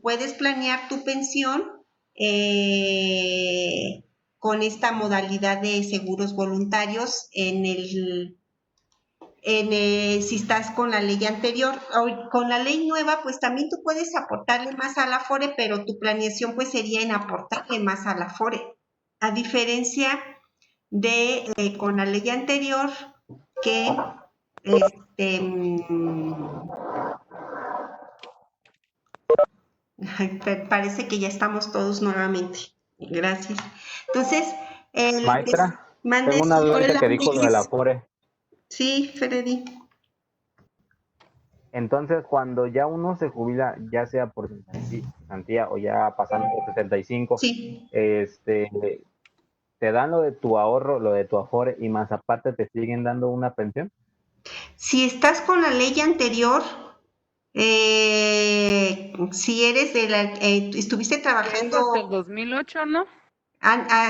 puedes planear tu pensión con esta modalidad de seguros voluntarios si estás con la ley anterior. Con la ley nueva, pues también tú puedes aportarle más a la Afore, pero tu planeación pues sería en aportarle más a la Afore. A diferencia de con la ley anterior, que parece que ya estamos todos nuevamente. Gracias. Entonces, Maestra, mande. tengo una duda ahorita Hola, que dijo lo de la Afore. Sí, Freddy. Entonces, cuando ya uno se jubila, ya sea por cesantía o ya pasando por 65, Sí. ¿te dan lo de tu ahorro, lo de tu Afore y más aparte te siguen dando una pensión? Si estás con la ley anterior, si eres de la, estuviste trabajando hasta el 2008, ¿no?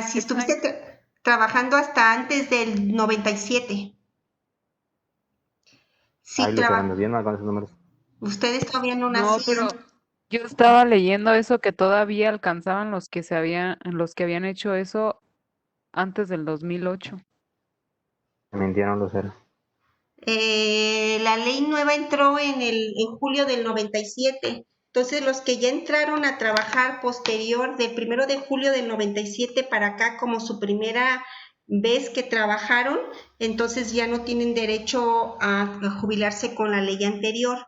si estuviste trabajando hasta antes del 97. Sí, Ay, Lucera, me bien mal con esos números. Ustedes todavía no No, nacían. pero yo estaba leyendo eso que todavía alcanzaban los que habían hecho eso antes del 2008. Me mintieron, Lucera. La ley nueva entró en julio del 97. Entonces, los que ya entraron a trabajar posterior del 1 de julio del 97 para acá como su primera vez que trabajaron, entonces ya no tienen derecho a jubilarse con la ley anterior.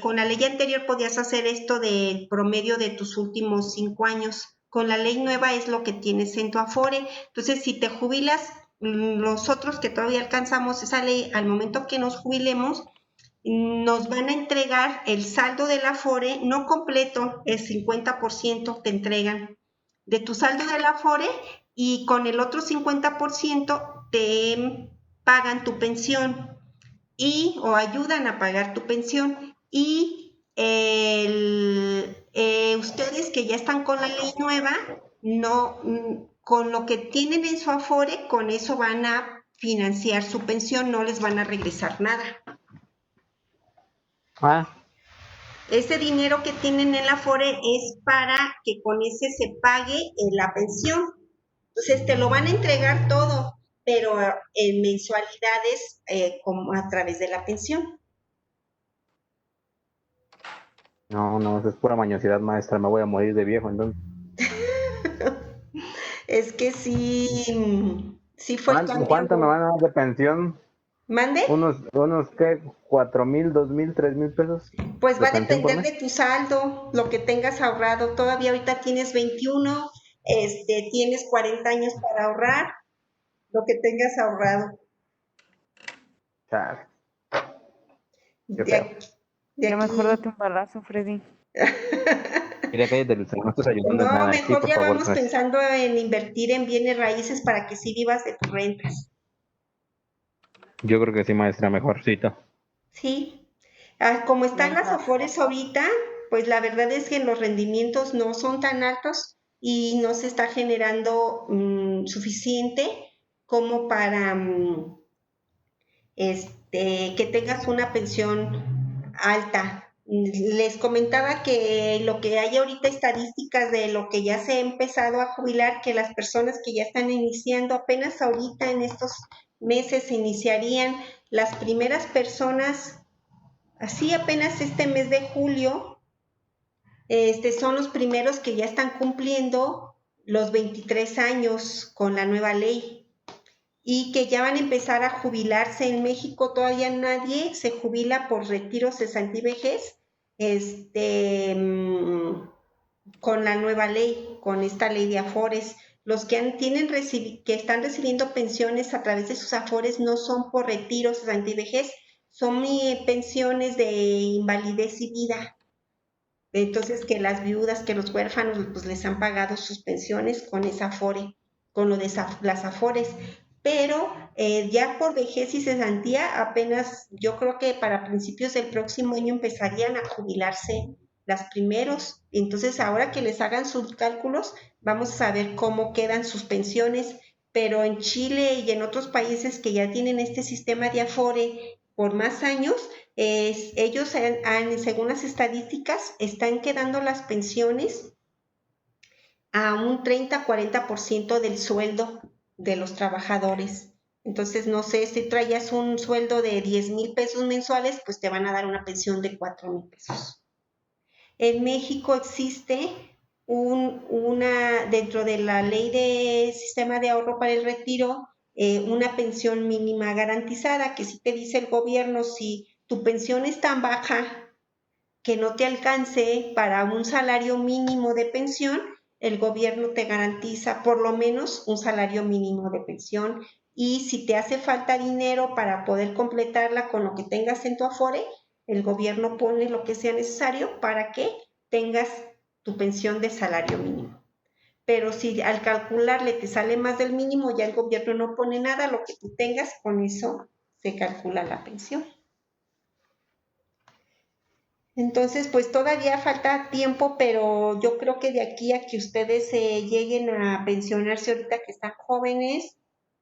Con la ley anterior podías hacer esto del promedio de tus últimos 5 años. Con la ley nueva es lo que tienes en tu Afore. Entonces, si te jubilas, nosotros que todavía alcanzamos esa ley, al momento que nos jubilemos, nos van a entregar el saldo del Afore, no completo, el 50% te entregan de tu saldo del Afore y con el otro 50% te pagan tu pensión o ayudan a pagar tu pensión. Y ustedes que ya están con la ley nueva, no, con lo que tienen en su Afore, con eso van a financiar su pensión, no les van a regresar nada. Ese dinero que tienen en la Afore es para que con ese se pague la pensión. Entonces te lo van a entregar todo, pero en mensualidades como a través de la pensión. No, eso es pura mañosidad, maestra. Me voy a morir de viejo, entonces. Es que sí fue el cambio. ¿Cuánto me van a dar de pensión? ¿Mande? Unos ¿qué? 4,000, 2,000, 3,000 pesos. Pues va a depender de tu saldo, lo que tengas ahorrado. Todavía ahorita tienes 21, tienes 40 años para ahorrar, lo que tengas ahorrado. Chale. Ya mejor date un balazo, Freddy. Mira, cállate, Lucero, no estás ayudando en No, nada. mejor por ya favor, vamos pensando en invertir en bienes raíces para que sí vivas de tus rentas. Yo creo que sí, maestra, mejorcito. Sí. Como están las Afores ahorita, pues la verdad es que los rendimientos no son tan altos y no se está generando suficiente como para que tengas una pensión alta. Les comentaba que lo que hay ahorita estadísticas de lo que ya se ha empezado a jubilar, que las personas que ya están iniciando apenas ahorita en estos meses se iniciarían las primeras personas, así apenas este mes de julio, son los primeros que ya están cumpliendo los 23 años con la nueva ley y que ya van a empezar a jubilarse en México. Todavía nadie se jubila por retiro, cesantía y vejez, con la nueva ley, con esta ley de Afores. Los que están recibiendo pensiones a través de sus Afores no son por retiro, cesantía y vejez, son pensiones de invalidez y vida. Entonces, que las viudas, que los huérfanos, pues les han pagado sus pensiones con esa Afore, con lo de las Afores. Pero ya por vejez y cesantía, apenas yo creo que para principios del próximo año empezarían a jubilarse las primeros. Entonces, ahora que les hagan sus cálculos, vamos a ver cómo quedan sus pensiones. Pero en Chile y en otros países que ya tienen este sistema de Afore por más años, Ellos, según las estadísticas, están quedando las pensiones a un 30-40% del sueldo de los trabajadores. Entonces, no sé, si traías un sueldo de 10,000 pesos mensuales, pues te van a dar una pensión de 4,000 pesos. En México existe dentro de la ley de sistema de ahorro para el retiro, una pensión mínima garantizada, que sí te dice el gobierno, si tu pensión es tan baja que no te alcance para un salario mínimo de pensión, el gobierno te garantiza por lo menos un salario mínimo de pensión, y si te hace falta dinero para poder completarla con lo que tengas en tu Afore, el gobierno pone lo que sea necesario para que tengas tu pensión de salario mínimo. Pero si al calcularle te sale más del mínimo, ya el gobierno no pone nada, lo que tú tengas, con eso se calcula la pensión. Entonces, pues todavía falta tiempo, pero yo creo que de aquí a que ustedes lleguen a pensionarse ahorita que están jóvenes,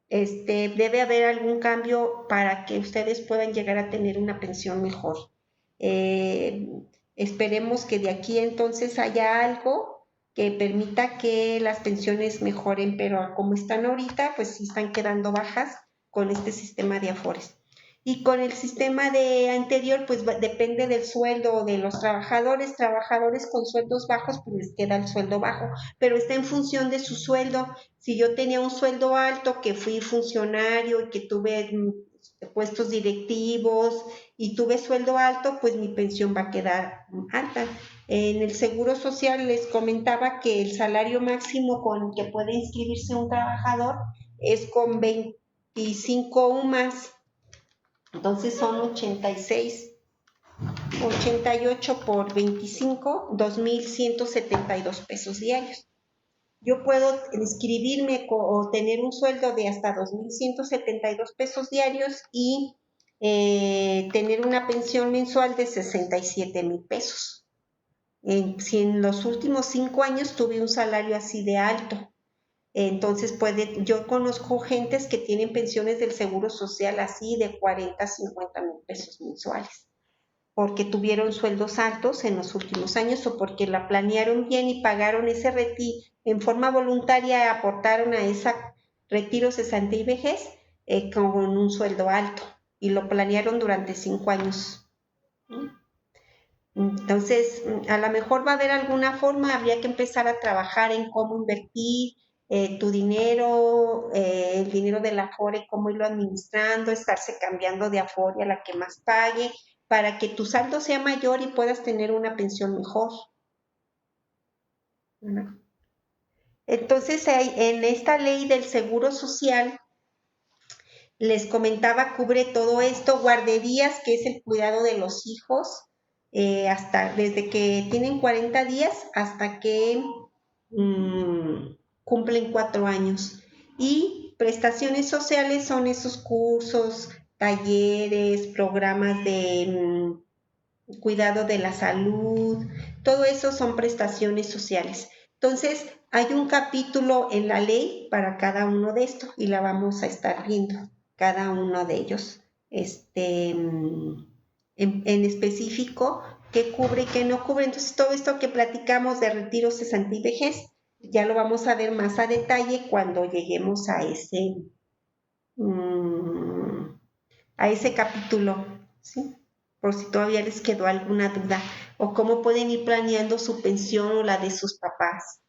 debe haber algún cambio para que ustedes puedan llegar a tener una pensión mejor. Esperemos que de aquí entonces haya algo que permita que las pensiones mejoren, pero como están ahorita, pues sí están quedando bajas con este sistema de Afores. Y con el sistema de anterior, pues depende del sueldo de los trabajadores con sueldos bajos, pues les queda el sueldo bajo, pero está en función de su sueldo. Si yo tenía un sueldo alto, que fui funcionario y que tuve puestos directivos y tuve sueldo alto, pues mi pensión va a quedar alta. En el Seguro Social les comentaba que el salario máximo con que puede inscribirse un trabajador es con 25 UMAS. Entonces son 88 por 25, 2,172 pesos diarios. Yo puedo inscribirme o tener un sueldo de hasta 2,172 pesos diarios y tener una pensión mensual de 67,000 pesos. Si en los últimos 5 años tuve un salario así de alto, entonces yo conozco gentes que tienen pensiones del Seguro Social así de 40-50,000 pesos mensuales, porque tuvieron sueldos altos en los últimos años o porque la planearon bien y pagaron ese retiro en forma voluntaria, aportaron a ese retiro, cesantía y vejez con un sueldo alto y lo planearon durante 5 años. Entonces, a lo mejor va a haber alguna forma, habría que empezar a trabajar en cómo invertir tu dinero, el dinero del Afore, cómo irlo administrando, estarse cambiando de Afore a la que más pague, para que tu saldo sea mayor y puedas tener una pensión mejor. Entonces, en esta ley del Seguro Social, les comentaba, cubre todo esto, guarderías, que es el cuidado de los hijos, hasta desde que tienen 40 días hasta que cumplen 4 años. Y prestaciones sociales son esos cursos, talleres, programas de cuidado de la salud, todo eso son prestaciones sociales. Entonces, hay un capítulo en la ley para cada uno de estos y la vamos a estar viendo, cada uno de ellos, en específico, qué cubre y qué no cubre. Entonces, todo esto que platicamos de retiro, cesantía y vejez, ya lo vamos a ver más a detalle cuando lleguemos a ese capítulo, ¿sí? Por si todavía les quedó alguna duda, o cómo pueden ir planeando su pensión o la de sus papás.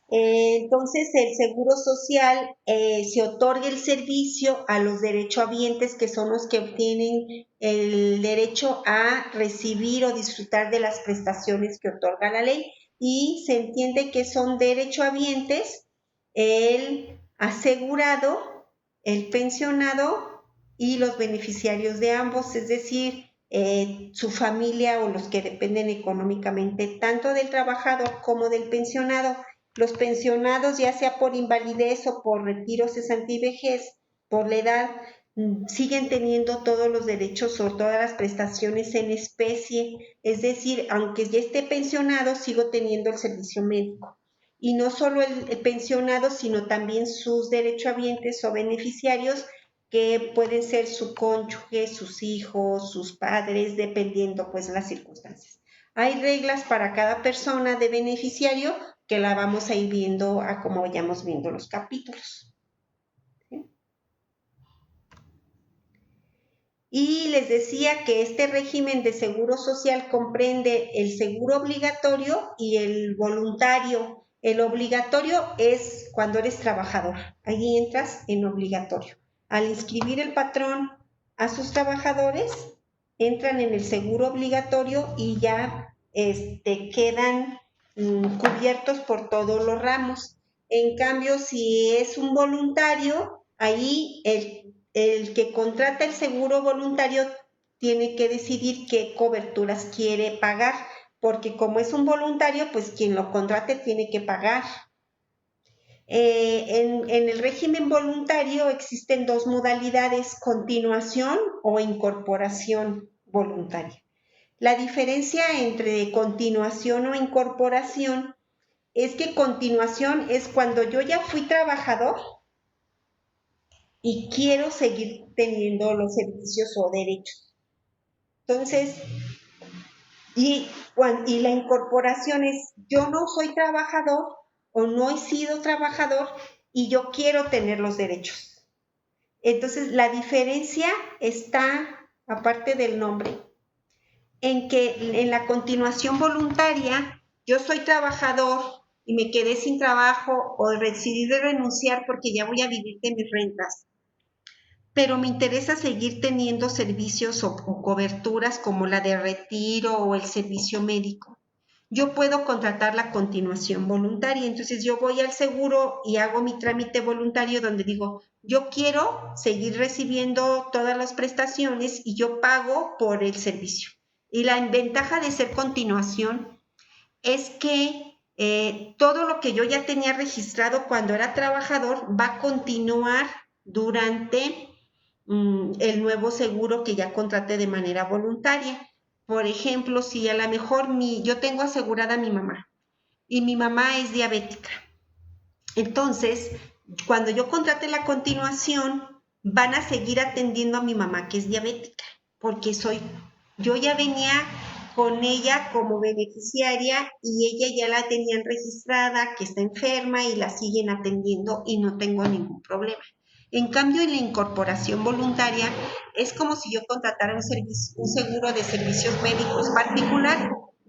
Entonces, el Seguro Social se otorga el servicio a los derechohabientes, que son los que obtienen el derecho a recibir o disfrutar de las prestaciones que otorga la ley, y se entiende que son derechohabientes el asegurado, el pensionado y los beneficiarios de ambos, es decir, su familia o los que dependen económicamente tanto del trabajador como del pensionado. Los pensionados, ya sea por invalidez o por retiro, cesantía y vejez, por la edad, siguen teniendo todos los derechos o todas las prestaciones en especie, es decir, aunque ya esté pensionado, sigo teniendo el servicio médico. Y no solo el pensionado, sino también sus derechohabientes o beneficiarios que pueden ser su cónyuge, sus hijos, sus padres, dependiendo pues las circunstancias. Hay reglas para cada persona de beneficiario que la vamos a ir viendo a como vayamos viendo los capítulos. ¿Sí? Y les decía que este régimen de seguro social comprende el seguro obligatorio y el voluntario. El obligatorio es cuando eres trabajador, ahí entras en obligatorio. Al inscribir el patrón a sus trabajadores, entran en el seguro obligatorio y ya quedan cubiertos por todos los ramos. En cambio, si es un voluntario, ahí el que contrata el seguro voluntario tiene que decidir qué coberturas quiere pagar, porque como es un voluntario, pues quien lo contrate tiene que pagar. En el régimen voluntario existen dos modalidades, continuación o incorporación voluntaria. La diferencia entre continuación o incorporación es que continuación es cuando yo ya fui trabajador y quiero seguir teniendo los servicios o derechos. Entonces, y la incorporación es, yo no soy trabajador o no he sido trabajador y yo quiero tener los derechos. Entonces, la diferencia está, aparte del nombre, en que en la continuación voluntaria, yo soy trabajador y me quedé sin trabajo o decidí renunciar porque ya voy a vivir de mis rentas, pero me interesa seguir teniendo servicios o coberturas como la de retiro o el servicio médico. Yo puedo contratar la continuación voluntaria, entonces yo voy al seguro y hago mi trámite voluntario donde digo, yo quiero seguir recibiendo todas las prestaciones y yo pago por el servicio. Y la ventaja de ser continuación es que todo lo que yo ya tenía registrado cuando era trabajador va a continuar durante el nuevo seguro que ya contraté de manera voluntaria. Por ejemplo, si a lo mejor yo tengo asegurada a mi mamá y mi mamá es diabética, entonces cuando yo contrate la continuación van a seguir atendiendo a mi mamá que es diabética, porque yo ya venía con ella como beneficiaria y ella ya la tenían registrada, que está enferma y la siguen atendiendo y no tengo ningún problema. En cambio, en la incorporación voluntaria es como si yo contratara un seguro de servicios médicos particular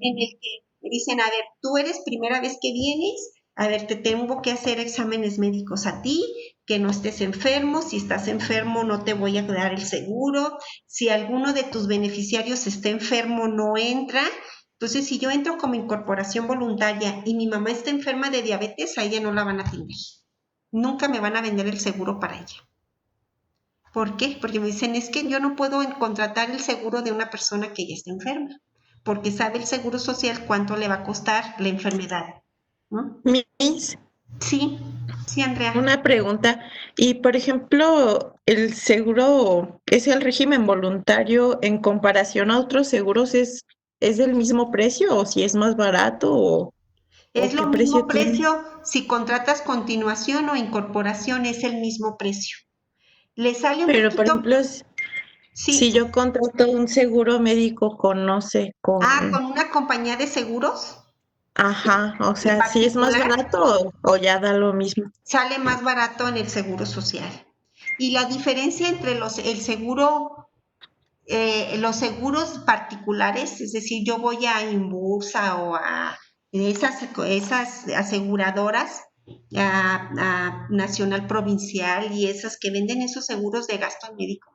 en el que me dicen, a ver, tú eres primera vez que vienes, a ver, te tengo que hacer exámenes médicos a ti, que no estés enfermo, si estás enfermo no te voy a dar el seguro, si alguno de tus beneficiarios está enfermo no entra. Entonces, si yo entro como incorporación voluntaria y mi mamá está enferma de diabetes, a ella no la van a atender. Nunca me van a vender el seguro para ella. ¿Por qué? Porque me dicen, es que yo no puedo contratar el seguro de una persona que ya está enferma, porque sabe el seguro social cuánto le va a costar la enfermedad, ¿no? Miss, Sí, sí, Andrea. una pregunta. Y por ejemplo, ¿el seguro es el régimen voluntario en comparación a otros seguros es del mismo precio o si es más barato Es o lo qué mismo precio tiene? precio, si contratas continuación o incorporación es el mismo precio. Le sale un Pero por poquito, ejemplo, si sí, yo contrato un seguro médico con, no sé, con una compañía de seguros ajá, o en sea, si es más particular, barato o ya da lo mismo. sale más barato en el seguro social. Y la diferencia entre los seguros particulares, es decir, yo voy a Inbursa o a esas aseguradoras, a Nacional Provincial y esas que venden esos seguros de gasto médico.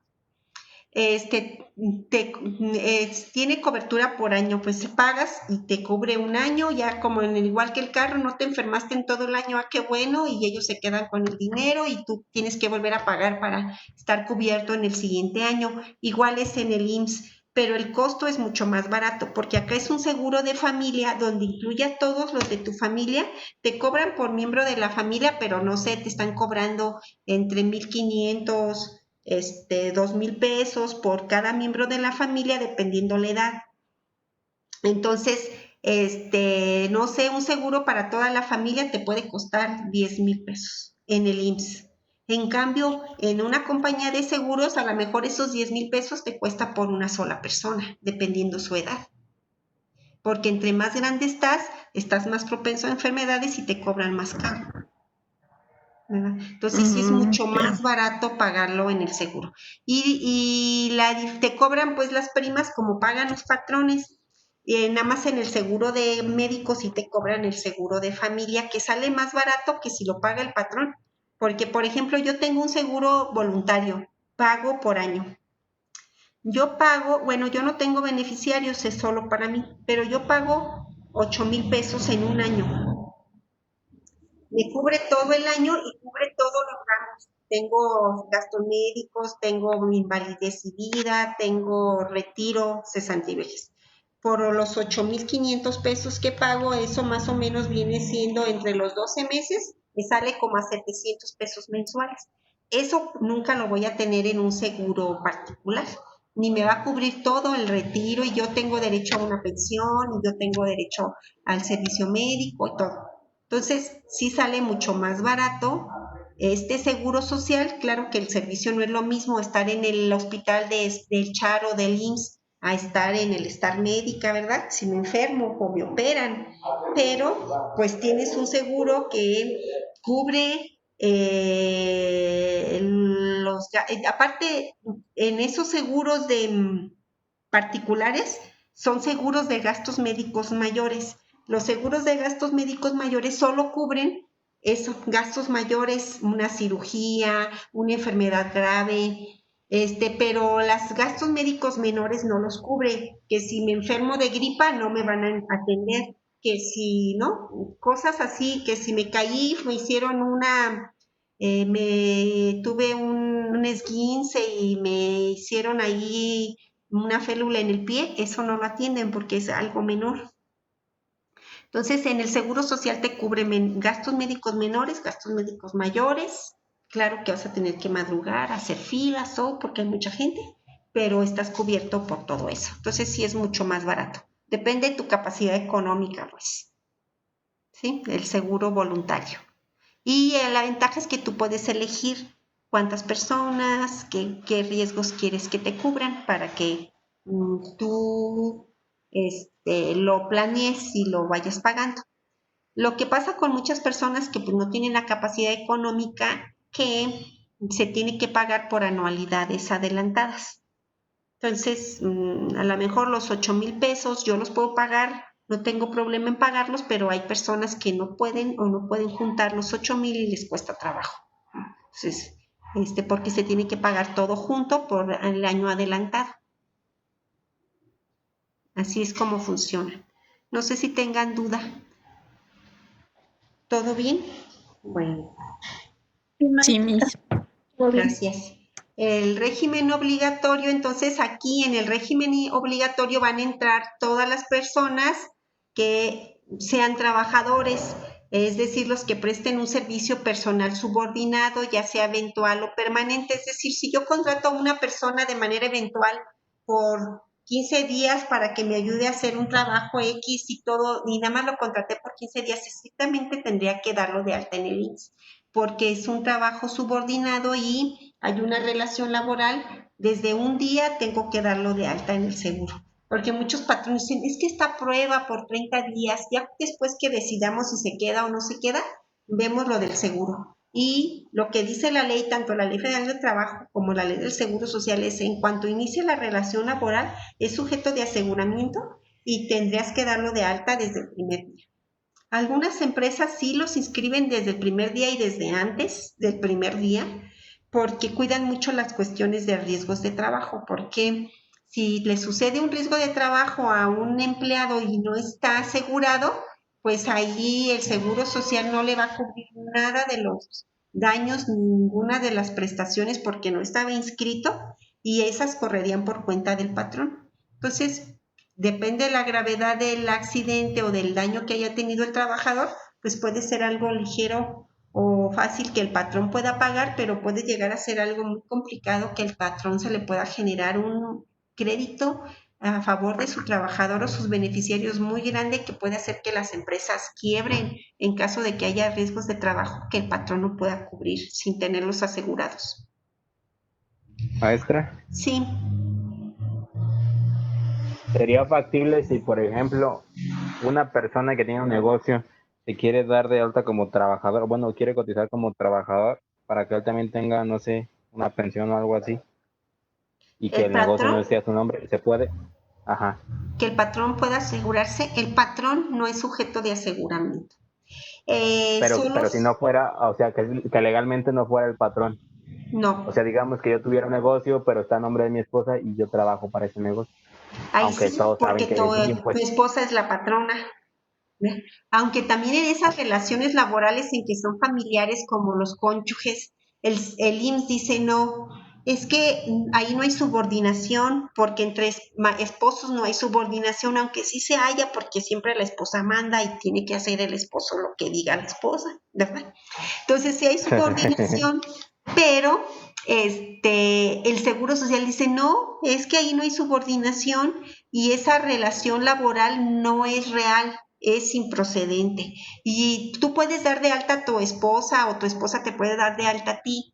Tiene cobertura por año, pues pagas y te cubre un año, ya como igual que el carro, no te enfermaste en todo el año, qué bueno, y ellos se quedan con el dinero y tú tienes que volver a pagar para estar cubierto en el siguiente año. Igual es en el IMSS, pero el costo es mucho más barato, porque acá es un seguro de familia donde incluye a todos los de tu familia, te cobran por miembro de la familia, pero no sé, te están cobrando entre 1,500 2,000 pesos por cada miembro de la familia, dependiendo la edad. Entonces, no sé, un seguro para toda la familia te puede costar 10,000 pesos en el IMSS. En cambio, en una compañía de seguros, a lo mejor esos 10,000 pesos te cuesta por una sola persona, dependiendo su edad. Porque entre más grande estás más propenso a enfermedades y te cobran más caro, ¿verdad? Entonces sí es mucho más barato pagarlo en el seguro. Y te cobran pues las primas como pagan los patrones. Nada más en el seguro de médicos sí te cobran el seguro de familia, que sale más barato que si lo paga el patrón. Porque, por ejemplo, yo tengo un seguro voluntario, pago por año. Yo pago, bueno, yo no tengo beneficiarios, es solo para mí, pero yo pago 8,000 pesos en un año. Me cubre todo el año y cubre todos los ramos. Tengo gastos médicos, tengo invalidez y vida, tengo retiro, cesante y vejez. Por los 8,500 pesos que pago, eso más o menos viene siendo entre los 12 meses, me sale como a 700 pesos mensuales. Eso nunca lo voy a tener en un seguro particular, ni me va a cubrir todo el retiro y yo tengo derecho a una pensión y yo tengo derecho al servicio médico y todo. Entonces, sí sale mucho más barato este seguro social. Claro que el servicio no es lo mismo estar en el hospital del Char o del IMSS a estar en el Star Médica, ¿verdad? Si me enfermo o me operan, pero pues tienes un seguro que cubre aparte, en esos seguros particulares son seguros de gastos médicos mayores. Los seguros de gastos médicos mayores solo cubren esos gastos mayores, una cirugía, una enfermedad grave, pero los gastos médicos menores no los cubre, que si me enfermo de gripa no me van a atender, que si, ¿no? Cosas así, que si me caí, me hicieron tuve un esguince y me hicieron ahí una félula en el pie, eso no lo atienden porque es algo menor. Entonces, en el Seguro Social te cubre gastos médicos menores, gastos médicos mayores. Claro que vas a tener que madrugar, hacer filas, porque hay mucha gente, pero estás cubierto por todo eso. Entonces, sí es mucho más barato. Depende de tu capacidad económica, pues. ¿Sí? El seguro voluntario. Y la ventaja es que tú puedes elegir cuántas personas, qué riesgos quieres que te cubran para que tú lo planees y lo vayas pagando. Lo que pasa con muchas personas que pues, no tienen la capacidad económica, que se tiene que pagar por anualidades adelantadas. Entonces, a lo mejor los 8,000 pesos yo los puedo pagar, no tengo problema en pagarlos, pero hay personas que no pueden o no pueden juntar los 8,000 y les cuesta trabajo. Entonces, porque se tiene que pagar todo junto por el año adelantado. Así es como funciona. No sé si tengan duda. ¿Todo bien? Bueno. Sí, Miss. Gracias. El régimen obligatorio, entonces aquí en el régimen obligatorio van a entrar todas las personas que sean trabajadores, es decir, los que presten un servicio personal subordinado, ya sea eventual o permanente. Es decir, si yo contrato a una persona de manera eventual por 15 días para que me ayude a hacer un trabajo X y todo, y nada más lo contraté por 15 días, estrictamente tendría que darlo de alta en el IMSS, porque es un trabajo subordinado y hay una relación laboral. Desde un día tengo que darlo de alta en el seguro, porque muchos patrones dicen, es que esta prueba por 30 días, ya después que decidamos si se queda o no se queda, vemos lo del seguro. Y lo que dice la ley, tanto la Ley Federal del Trabajo como la Ley del Seguro Social, es en cuanto inicie la relación laboral, es sujeto de aseguramiento y tendrías que darlo de alta desde el primer día. Algunas empresas sí los inscriben desde el primer día y desde antes del primer día, porque cuidan mucho las cuestiones de riesgos de trabajo, porque si le sucede un riesgo de trabajo a un empleado y no está asegurado, pues ahí el Seguro Social no le va a cubrir nada de los daños, ninguna de las prestaciones porque no estaba inscrito y esas correrían por cuenta del patrón. Entonces, depende de la gravedad del accidente o del daño que haya tenido el trabajador, pues puede ser algo ligero o fácil que el patrón pueda pagar, pero puede llegar a ser algo muy complicado que el patrón se le pueda generar un crédito a favor de su trabajador o sus beneficiarios muy grande que puede hacer que las empresas quiebren en caso de que haya riesgos de trabajo que el patrón no pueda cubrir sin tenerlos asegurados. Maestra, Sí, ¿sería factible si, por ejemplo, una persona que tiene un negocio se quiere dar de alta como trabajador, bueno, quiere cotizar como trabajador para que él también tenga, no sé, una pensión o algo así, y que el el negocio patrón, no esté a su nombre? ¿Se puede? Ajá. que el patrón pueda asegurarse, el patrón no es sujeto de aseguramiento. Pero si no fuera, o sea, que legalmente no fuera el patrón. O No, sea, digamos que yo tuviera un negocio, pero está a nombre de mi esposa y yo trabajo para ese negocio. ahí Aunque sí, todos saben porque que es mío, tu pues. esposa es la patrona. ¿Ve? Aunque también en esas relaciones laborales en que son familiares como los cónyuges, el IMSS dice no, es que ahí no hay subordinación, porque entre esposos no hay subordinación, aunque sí se haya, porque siempre la esposa manda y tiene que hacer el esposo lo que diga la esposa, ¿verdad? Entonces sí hay subordinación, pero el Seguro Social dice no, es que ahí no hay subordinación y esa relación laboral no es real, es improcedente. Y tú puedes dar de alta a tu esposa o tu esposa te puede dar de alta a ti.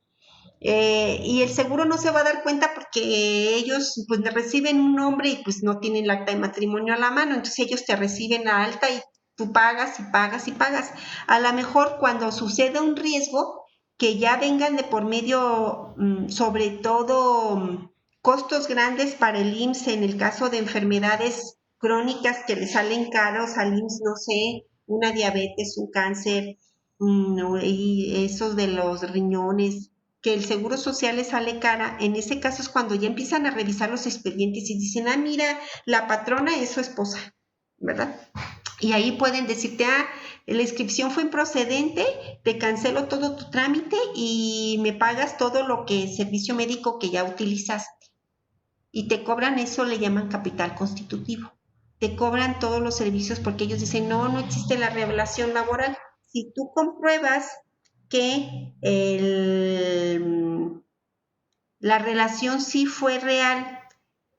Y el seguro no se va a dar cuenta porque ellos pues reciben un nombre y pues no tienen el acta de matrimonio a la mano, entonces ellos te reciben a alta y tú pagas y pagas y pagas. A lo mejor cuando sucede un riesgo, que ya vengan de por medio, sobre todo, costos grandes para el IMSS en el caso de enfermedades crónicas que le salen caros al IMSS, no sé, una diabetes, un cáncer, y esos de los riñones, que el Seguro Social le sale cara, en ese caso es cuando ya empiezan a revisar los expedientes y dicen, ah, mira, la patrona es su esposa, ¿verdad? Y ahí pueden decirte, ah, la inscripción fue improcedente, te cancelo todo tu trámite y me pagas todo lo que servicio médico que ya utilizaste. Y te cobran eso, le llaman capital constitutivo. Te cobran todos los servicios porque ellos dicen, no, no existe la relación laboral. Si tú compruebas que la relación sí fue real,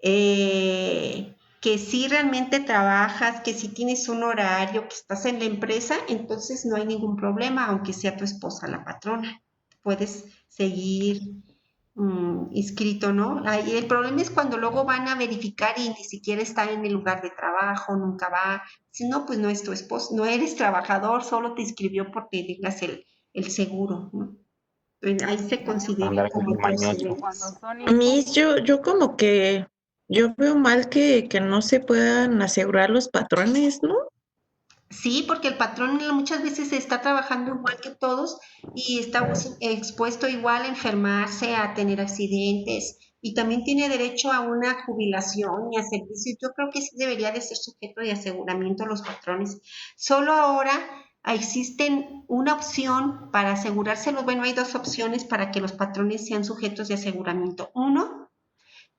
que sí realmente trabajas, que sí tienes un horario, que estás en la empresa, entonces no hay ningún problema, aunque sea tu esposa la patrona. Puedes seguir inscrito, ¿no? Ahí el problema es cuando luego van a verificar y ni siquiera está en el lugar de trabajo, nunca va. Si no, pues no es tu esposo, no eres trabajador, solo te inscribió porque tengas el seguro, ¿no? Ahí se considera Andar como como mañoso. Cuando procedentes. son Miss, yo como que yo veo mal que no se puedan asegurar los patrones, ¿no? Sí, porque el patrón muchas veces está trabajando igual que todos y está expuesto igual a enfermarse, a tener accidentes y también tiene derecho a una jubilación y a servicios. Yo creo que sí debería de ser sujeto de aseguramiento los patrones. Solo ahora existen una opción para asegurárselos. Bueno, hay dos opciones para que los patrones sean sujetos de aseguramiento. Uno,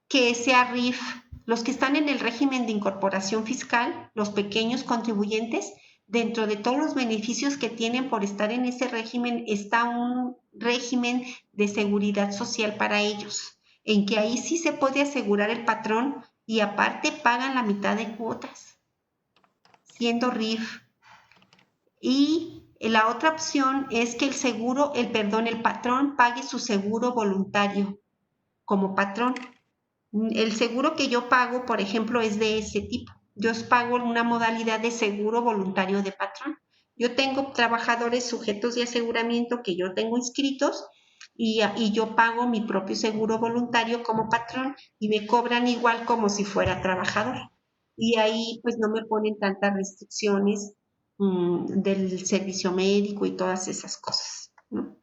que sea RIF. Los que están en el régimen de incorporación fiscal, los pequeños contribuyentes, dentro de todos los beneficios que tienen por estar en ese régimen, está un régimen de seguridad social para ellos, en que ahí sí se puede asegurar el patrón y aparte pagan la mitad de cuotas, siendo RIF. Y la otra opción es que el patrón pague su seguro voluntario como patrón. El seguro que yo pago, por ejemplo, es de ese tipo. Yo pago una modalidad de seguro voluntario de patrón. Yo tengo trabajadores sujetos de aseguramiento que yo tengo inscritos y yo pago mi propio seguro voluntario como patrón y me cobran igual como si fuera trabajador. Y ahí pues no me ponen tantas restricciones del servicio médico y todas esas cosas, ¿no?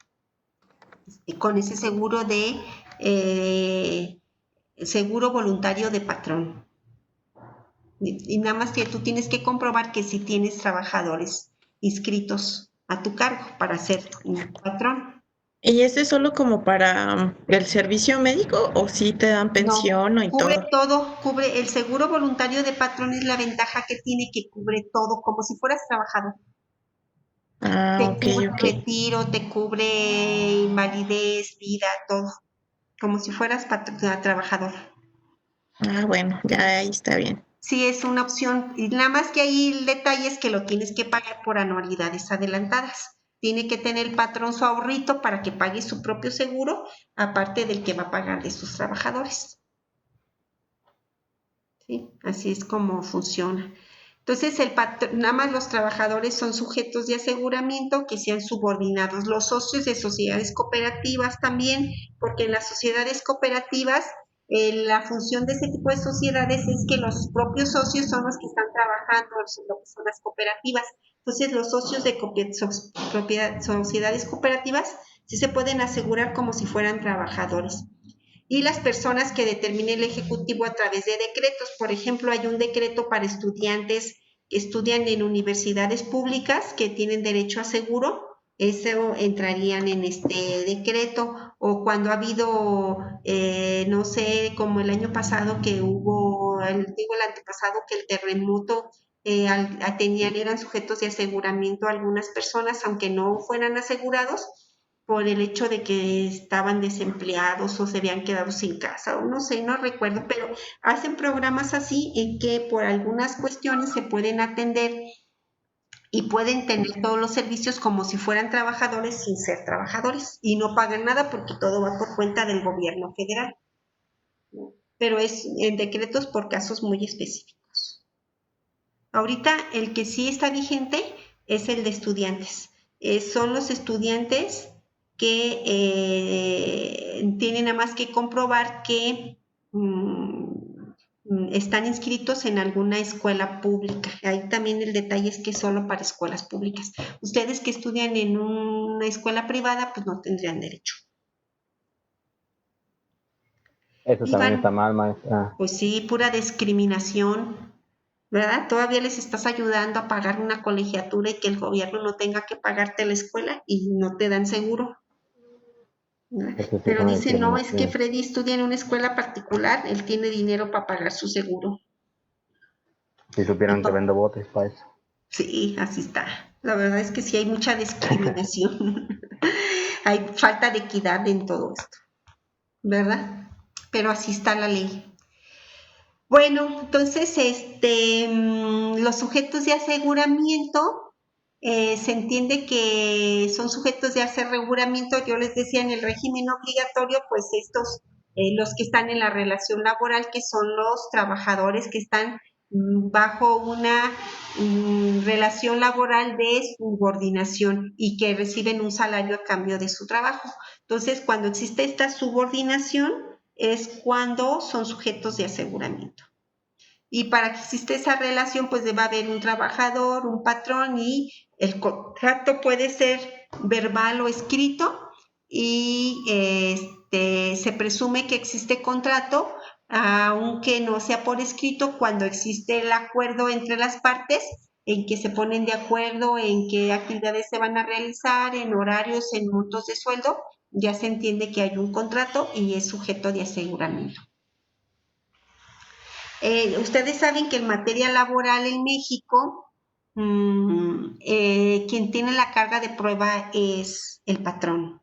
Con ese seguro de seguro voluntario de patrón. Y nada más que tú tienes que comprobar que si tienes trabajadores inscritos a tu cargo para ser un patrón. ¿Y ese es solo como para el servicio médico o sí te dan No, pensión y cubre todo? todo, cubre el seguro voluntario de patrón, es la ventaja que tiene, que cubre todo, como si fueras trabajador. Ah, Te ok, cubre ok. retiro, te cubre invalidez, vida, todo, como si fueras trabajador. Ah, bueno, ya ahí está bien. Sí, es una opción. Y nada más que ahí el detalle es que lo tienes que pagar por anualidades adelantadas. Tiene que tener el patrón su ahorrito para que pague su propio seguro, aparte del que va a pagar de sus trabajadores. ¿Sí? Así es como funciona. Entonces, nada más los trabajadores son sujetos de aseguramiento que sean subordinados. Los socios de sociedades cooperativas también, porque en las sociedades cooperativas la función de ese tipo de sociedades es que los propios socios son los que están trabajando en lo que son las cooperativas. Entonces, los socios de sociedades cooperativas sí se pueden asegurar como si fueran trabajadores. Y las personas que determine el Ejecutivo a través de decretos. Por ejemplo, hay un decreto para estudiantes que estudian en universidades públicas que tienen derecho a seguro. Eso entrarían en este decreto. O cuando ha habido, no sé, como el año pasado que hubo, el antepasado, que el terremoto eran sujetos de aseguramiento a algunas personas, aunque no fueran asegurados, por el hecho de que estaban desempleados o se habían quedado sin casa, o no sé, no recuerdo, pero hacen programas así en que por algunas cuestiones se pueden atender y pueden tener todos los servicios como si fueran trabajadores sin ser trabajadores y no pagan nada porque todo va por cuenta del gobierno federal, ¿no? Pero es en decretos por casos muy específicos. Ahorita el que sí está vigente es el de estudiantes. Son los estudiantes que tienen nada más que comprobar que están inscritos en alguna escuela pública. Ahí también el detalle es que es solo para escuelas públicas. Ustedes que estudian en una escuela privada, pues no tendrían derecho. Eso también está Iván, mal, maestra. pues sí, pura discriminación, ¿verdad? Todavía les estás ayudando a pagar una colegiatura y que el gobierno no tenga que pagarte la escuela y no te dan seguro, ¿verdad? Eso sí es Pero una dice, no, es que discriminación. Freddy estudia en una escuela particular, él tiene dinero para pagar su seguro. Si supieran que vendo botes para eso. Sí, así está. La verdad es que sí hay mucha discriminación. Hay falta de equidad en todo esto, ¿verdad? Pero así está la ley. Bueno, entonces, los sujetos de aseguramiento, se entiende que son sujetos de aseguramiento, yo les decía, en el régimen obligatorio, pues estos, los que están en la relación laboral, que son los trabajadores que están bajo una relación laboral de subordinación y que reciben un salario a cambio de su trabajo. Entonces, cuando existe esta subordinación, es cuando son sujetos de aseguramiento. Y para que exista esa relación, pues debe haber un trabajador, un patrón, y el contrato puede ser verbal o escrito, y se presume que existe contrato, aunque no sea por escrito, cuando existe el acuerdo entre las partes, en que se ponen de acuerdo en qué actividades se van a realizar, en horarios, en montos de sueldo, ya se entiende que hay un contrato y es sujeto de aseguramiento. Ustedes saben que en materia laboral en México, quien tiene la carga de prueba es el patrón.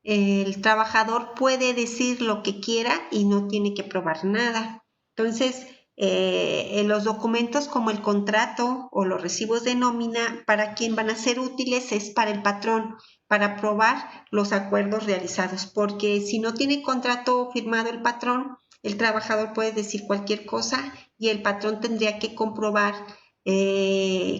El trabajador puede decir lo que quiera y no tiene que probar nada. Entonces, en los documentos como el contrato o los recibos de nómina, para quien van a ser útiles es para el patrón, para probar los acuerdos realizados, porque si no tiene contrato firmado el patrón, el trabajador puede decir cualquier cosa y el patrón tendría que comprobar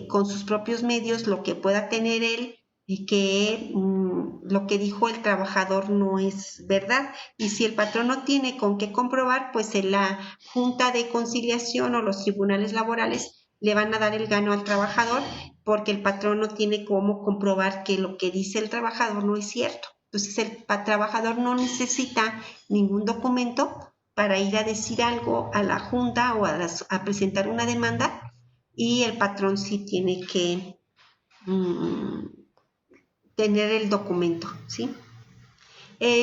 con sus propios medios lo que pueda tener él y que lo que dijo el trabajador no es verdad. Y si el patrón no tiene con qué comprobar, pues en la Junta de Conciliación o los tribunales laborales le van a dar el gano al trabajador porque el patrón no tiene cómo comprobar que lo que dice el trabajador no es cierto. Entonces el trabajador no necesita ningún documento para ir a decir algo a la Junta o a presentar una demanda, y el patrón sí tiene que tener el documento, ¿sí?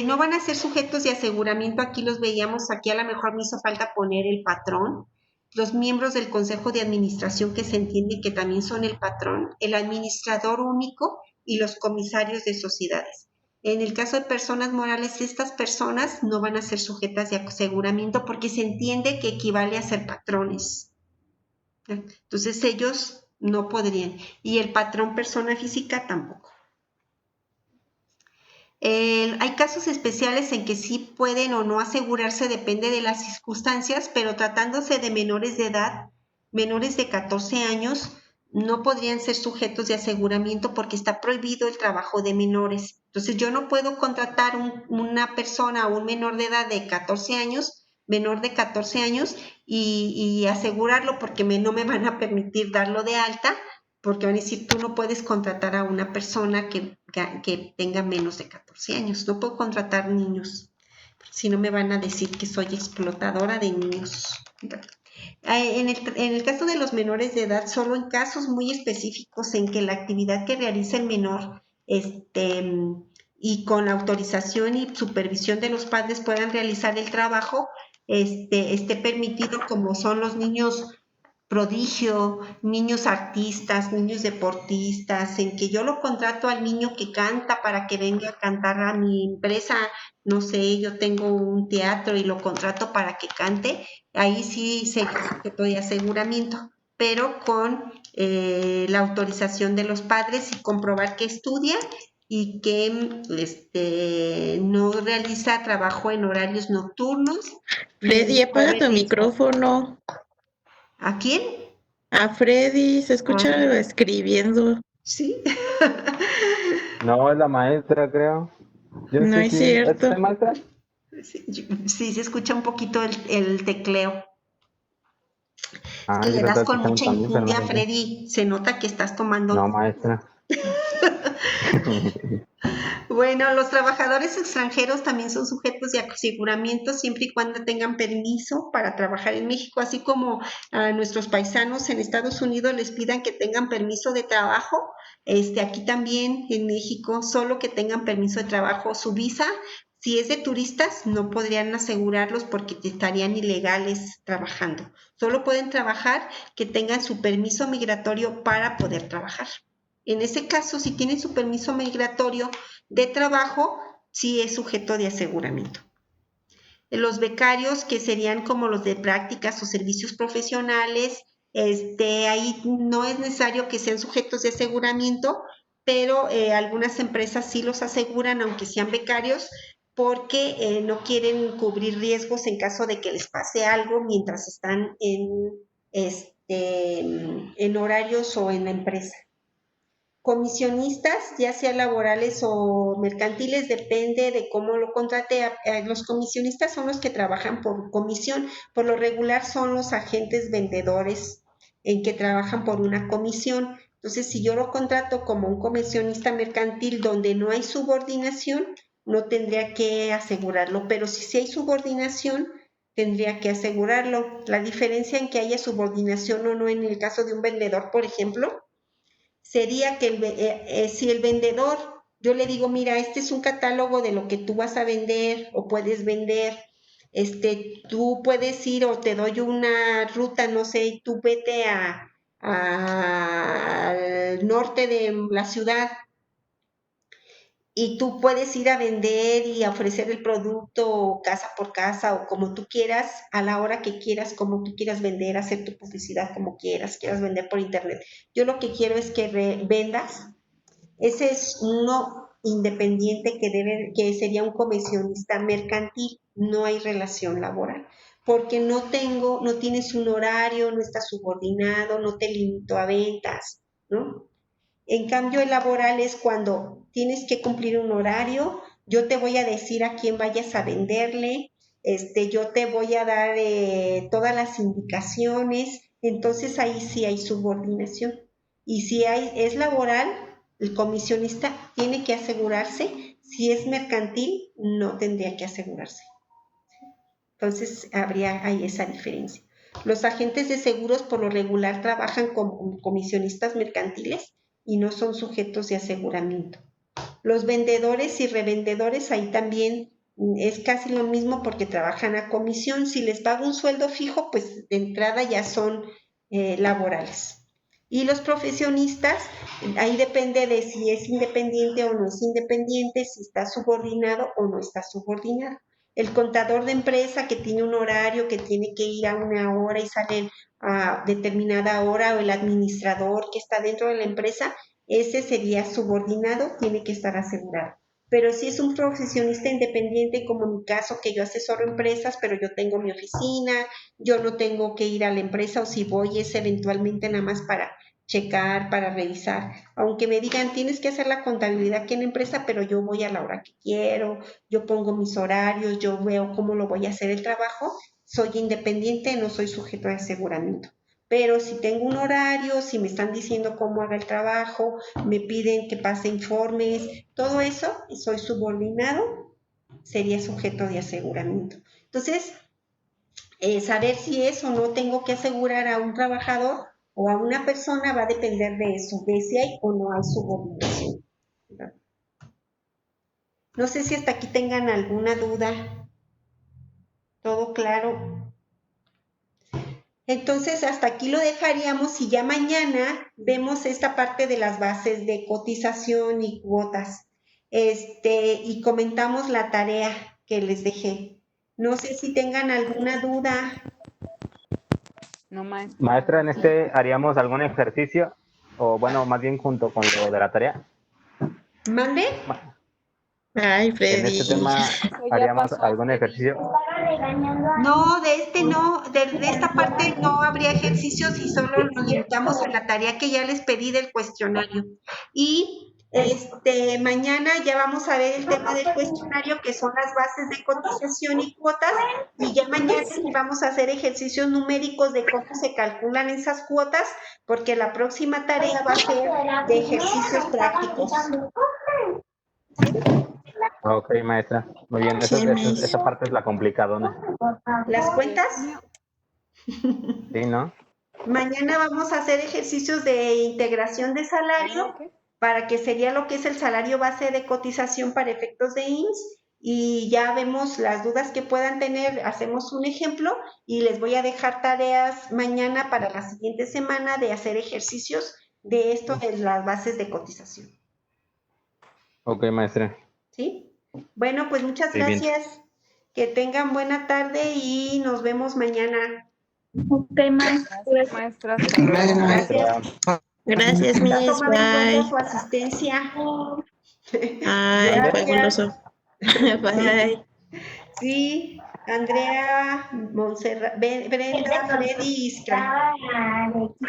No van a ser sujetos de aseguramiento, aquí los veíamos, aquí a lo mejor me hizo falta poner el patrón, los miembros del Consejo de Administración, que se entiende que también son el patrón, el administrador único y los comisarios de sociedades. En el caso de personas morales, estas personas no van a ser sujetas de aseguramiento porque se entiende que equivale a ser patrones. Entonces ellos no podrían. Y el patrón persona física tampoco. Hay casos especiales en que sí pueden o no asegurarse, depende de las circunstancias, pero tratándose de menores de edad, menores de 14 años, no podrían ser sujetos de aseguramiento porque está prohibido el trabajo de menores. Entonces yo no puedo contratar una persona o un menor de edad de 14 años, menor de 14 años, y asegurarlo porque no me van a permitir darlo de alta, porque van a decir, tú no puedes contratar a una persona que tenga menos de 14 años, no puedo contratar niños, si no me van a decir que soy explotadora de niños. En el caso de los menores de edad, solo en casos muy específicos en que la actividad que realiza el menor y con la autorización y supervisión de los padres puedan realizar el trabajo, esté permitido, como son los niños prodigio, niños artistas, niños deportistas, en que yo lo contrato al niño que canta para que venga a cantar a mi empresa, no sé, yo tengo un teatro y lo contrato para que cante, ahí sí se sujeto de aseguramiento, pero con la autorización de los padres y comprobar que estudia y que no realiza trabajo en horarios nocturnos. Freddy, apaga tu micrófono. ¿A quién? A Freddy, se escucha escribiendo. Sí. No, es la maestra, creo. Yo No sé es si ¿es cierto. usted maestra? Sí, se escucha un poquito el tecleo. Ah, Que yo le lo das estaba con escuchando mucha también, pero no infundia, sé qué. Freddy. Se nota que estás tomando. No, maestra. Bueno, los trabajadores extranjeros también son sujetos de aseguramiento siempre y cuando tengan permiso para trabajar en México, así como a nuestros paisanos en Estados Unidos les pidan que tengan permiso de trabajo. Aquí también en México, solo que tengan permiso de trabajo, su visa. Si es de turistas, no podrían asegurarlos porque estarían ilegales trabajando. Solo pueden trabajar que tengan su permiso migratorio para poder trabajar. En ese caso, si tienen su permiso migratorio de trabajo, sí es sujeto de aseguramiento. Los becarios, que serían como los de prácticas o servicios profesionales, ahí no es necesario que sean sujetos de aseguramiento, pero algunas empresas sí los aseguran, aunque sean becarios, porque no quieren cubrir riesgos en caso de que les pase algo mientras están en horarios o en la empresa. Comisionistas, ya sea laborales o mercantiles, depende de cómo lo contrate. Los comisionistas son los que trabajan por comisión. Por lo regular son los agentes vendedores en que trabajan por una comisión. Entonces, si yo lo contrato como un comisionista mercantil donde no hay subordinación, no tendría que asegurarlo. Pero si hay subordinación, tendría que asegurarlo. La diferencia en que haya subordinación o no en el caso de un vendedor, por ejemplo, sería que si el vendedor, yo le digo, mira, este es un catálogo de lo que tú vas a vender o puedes vender, tú puedes ir o te doy una ruta, no sé, y tú vete al norte de la ciudad y tú puedes ir a vender y a ofrecer el producto casa por casa o como tú quieras, a la hora que quieras, como tú quieras vender, hacer tu publicidad como quieras vender por internet. Yo lo que quiero es que vendas. Ese es uno independiente que sería un comisionista mercantil, no hay relación laboral, porque no tienes un horario, no estás subordinado, no te limito a ventas, ¿no? En cambio, el laboral es cuando tienes que cumplir un horario, yo te voy a decir a quién vayas a venderle, yo te voy a dar todas las indicaciones, entonces ahí sí hay subordinación. Y si es laboral, el comisionista tiene que asegurarse, si es mercantil, no tendría que asegurarse. Entonces habría ahí esa diferencia. Los agentes de seguros por lo regular trabajan como comisionistas mercantiles y no son sujetos de aseguramiento. Los vendedores y revendedores ahí también es casi lo mismo porque trabajan a comisión. Si les pago un sueldo fijo, pues de entrada ya son laborales. Y los profesionistas, ahí depende de si es independiente o no es independiente, si está subordinado o no está subordinado. El contador de empresa que tiene un horario, que tiene que ir a una hora y sale a determinada hora, o el administrador que está dentro de la empresa, ese sería subordinado, tiene que estar asegurado. Pero si es un profesionista independiente, como en mi caso, que yo asesoro empresas, pero yo tengo mi oficina, yo no tengo que ir a la empresa, o si voy es eventualmente nada más para checar, para revisar. Aunque me digan, tienes que hacer la contabilidad aquí en la empresa, pero yo voy a la hora que quiero, yo pongo mis horarios, yo veo cómo lo voy a hacer el trabajo, soy independiente, no soy sujeto de aseguramiento. Pero si tengo un horario, si me están diciendo cómo haga el trabajo, me piden que pase informes, todo eso, soy subordinado, sería sujeto de aseguramiento. Entonces, saber si es o no tengo que asegurar a un trabajador o a una persona va a depender de eso, de si hay o no hay subordinación. No sé si hasta aquí tengan alguna duda. ¿Todo claro? Entonces, hasta aquí lo dejaríamos y ya mañana vemos esta parte de las bases de cotización y cuotas. Y comentamos la tarea que les dejé. No sé si tengan alguna duda. No, maestra. Maestra, en este haríamos algún ejercicio, o bueno, más bien junto con lo de la tarea. ¿Mande? Ay, En Freddy. este tema Eso ya haríamos pasó, algún Freddy. ejercicio. No, no, de esta parte no habría ejercicios y solo nos limitamos a la tarea que ya les pedí del cuestionario. Y mañana ya vamos a ver el tema del cuestionario, que son las bases de cotización y cuotas, y ya mañana sí vamos a hacer ejercicios numéricos de cómo se calculan esas cuotas, porque la próxima tarea va a ser de ejercicios prácticos. Ok, maestra. Muy bien, Sí, esa parte es la complicadona. ¿Las cuentas? Sí, ¿no? Mañana vamos a hacer ejercicios de integración de salario para que sería lo que es el salario base de cotización para efectos de IMSS, y ya vemos las dudas que puedan tener, hacemos un ejemplo y les voy a dejar tareas mañana para la siguiente semana de hacer ejercicios de esto de las bases de cotización. Ok, maestra. ¿Sí? Bueno, pues muchas Sí, bien. gracias. Que tengan buena tarde y nos vemos mañana. Ok, maestra. Gracias, maestra. Hasta luego. Gracias, Gracias. maestra. Gracias, Está Miss. tomada en cuenta Bye. su asistencia. Ay, Gracias. fabuloso. Bye. Sí, Andrea, Montserrat, Brenda, Freddy, Iskra.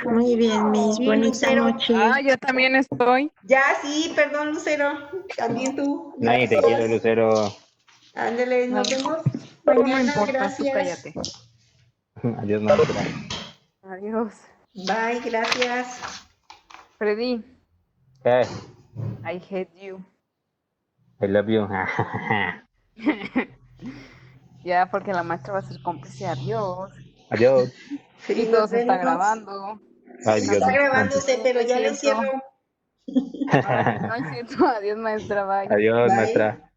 Muy bien, Miss. Y Bonita Lucero. noche. Ah, yo también estoy. Ya, sí, perdón, Lucero. También tú. Nadie te quiere, Gracias. Lucero. Ándale, nos Ay, vemos tú no mañana. importas, tú Gracias. cállate. Adiós, maestra. Adiós. Bye, gracias. Freddy, ¿Qué? I hate you. I love you. Ya, porque la maestra va a ser cómplice. Adiós. Adiós. Sí, Y todo nos se está vemos. grabando. Ay, Dios Está mío. grabándose, pero ya lo cierro. Ay, no es cierto. Adiós, maestra. Bye. Adiós, Bye. maestra.